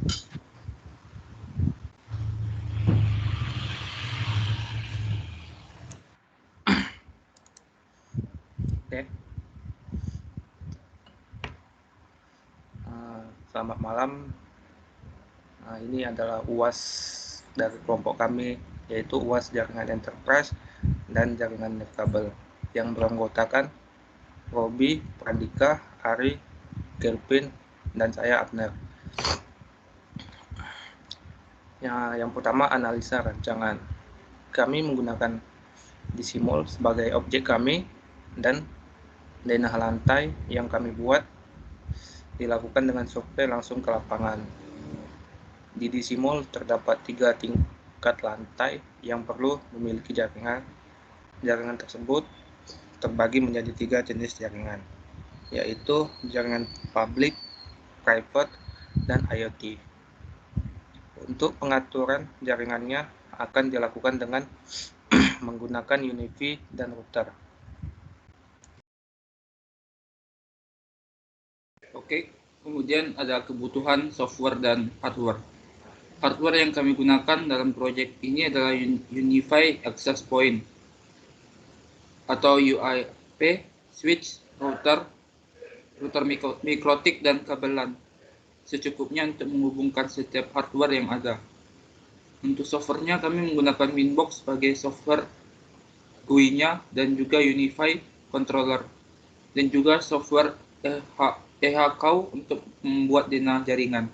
Oke. Selamat malam. Ini adalah UAS dari kelompok kami, yaitu UAS Jaringan Enterprise dan Jaringan Netkabel, yang beranggotakan Robi, Prandika, Ari, Kelvin, dan saya Abner. Yang pertama, analisa rancangan. Kami menggunakan Disimul sebagai objek kami, dan denah lantai yang kami buat dilakukan dengan survei langsung ke lapangan. Di Disimul terdapat 3 tingkat lantai yang perlu memiliki jaringan. Jaringan tersebut terbagi menjadi 3 jenis jaringan, yaitu jaringan public, private, dan IoT. Untuk pengaturan jaringannya akan dilakukan dengan menggunakan UniFi dan router. Oke, kemudian ada kebutuhan software dan hardware. Hardware yang kami gunakan dalam proyek ini adalah Unified Access Point atau UAP, switch, router mikrotik, dan kabelan secukupnya untuk menghubungkan setiap hardware yang ada. Untuk softwarenya kami menggunakan Winbox sebagai software GUI-nya dan juga Unified Controller dan juga software EHKau untuk membuat denah jaringan.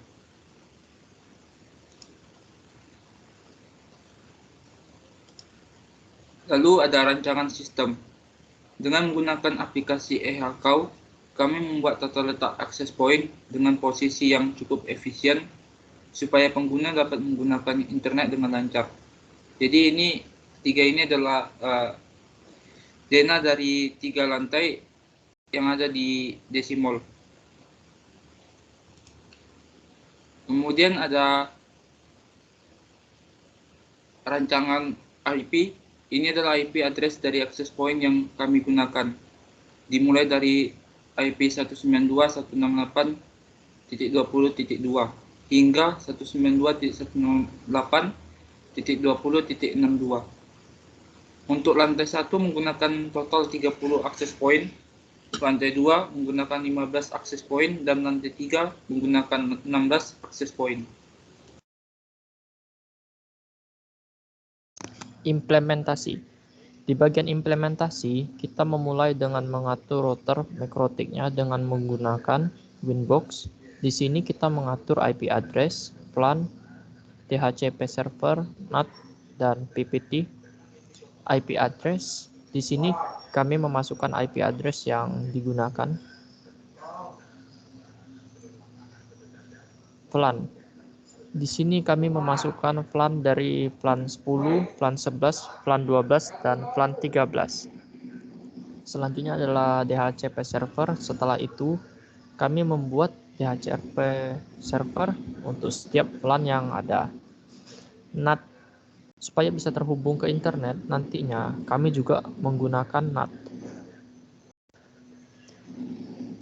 Lalu ada rancangan sistem. Dengan menggunakan aplikasi EHKau, kami membuat tata letak access point dengan posisi yang cukup efisien supaya pengguna dapat menggunakan internet dengan lancar. Jadi ini adalah denah dari 3 lantai yang ada di Disimul. Kemudian ada rancangan IP. Ini adalah IP address dari access point yang kami gunakan. Dimulai dari IP 192.168.20.2 hingga 192.168.20.62. Untuk lantai 1 menggunakan total 30 access point, lantai 2 menggunakan 15 access point, dan lantai 3 menggunakan 16 access point. Implementasi. Di bagian implementasi, kita memulai dengan mengatur router mikrotiknya dengan menggunakan Winbox. Di sini kita mengatur IP address, plan, DHCP server, NAT, dan PPT. IP address, di sini kami memasukkan IP address yang digunakan. Plan. Di sini kami memasukkan plan dari plan 10, plan 11, plan 12, dan plan 13. Selanjutnya adalah DHCP server. Setelah itu, kami membuat DHCP server untuk setiap plan yang ada. NAT. Supaya bisa terhubung ke internet, nantinya kami juga menggunakan NAT.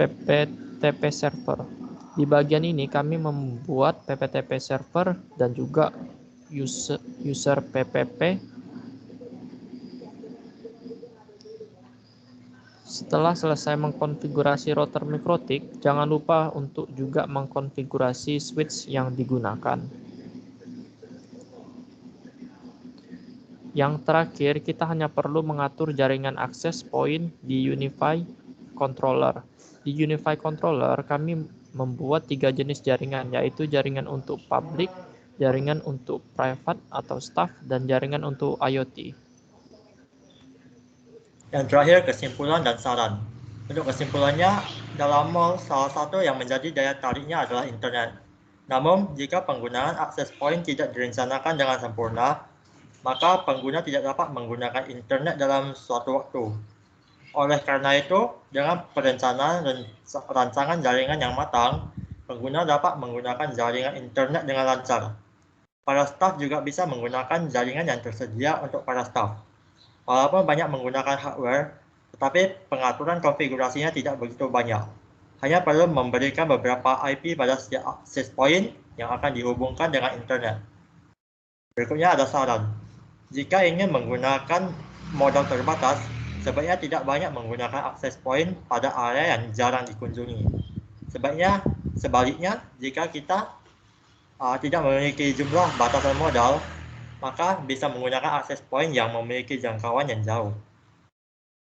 PPTP server. Di bagian ini kami membuat PPTP server dan juga user PPP. Setelah selesai mengkonfigurasi router mikrotik, jangan lupa untuk juga mengkonfigurasi switch yang digunakan. Yang terakhir, kita hanya perlu mengatur jaringan access point di Unified Controller. Di Unified Controller, kami membuat 3 jenis jaringan, yaitu jaringan untuk public, jaringan untuk private atau staff, dan jaringan untuk IoT. Yang terakhir, kesimpulan dan saran. Untuk kesimpulannya, dalam mall, salah satu yang menjadi daya tariknya adalah internet. Namun, jika penggunaan access point tidak direncanakan dengan sempurna, maka pengguna tidak dapat menggunakan internet dalam suatu waktu. Oleh karena itu, dengan perencanaan dan rancangan jaringan yang matang, pengguna dapat menggunakan jaringan internet dengan lancar. Para staf juga bisa menggunakan jaringan yang tersedia untuk para staf. Walaupun banyak menggunakan hardware, tetapi pengaturan konfigurasinya tidak begitu banyak. Hanya perlu memberikan beberapa IP pada setiap access point yang akan dihubungkan dengan internet. Berikutnya ada saran. Jika ingin menggunakan modal terbatas, sebaiknya tidak banyak menggunakan akses point pada area yang jarang dikunjungi. Sebaliknya, jika kita tidak memiliki jumlah batasan modal, maka bisa menggunakan akses point yang memiliki jangkauan yang jauh.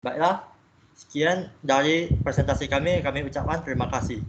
Baiklah, sekian dari presentasi kami ucapkan terima kasih.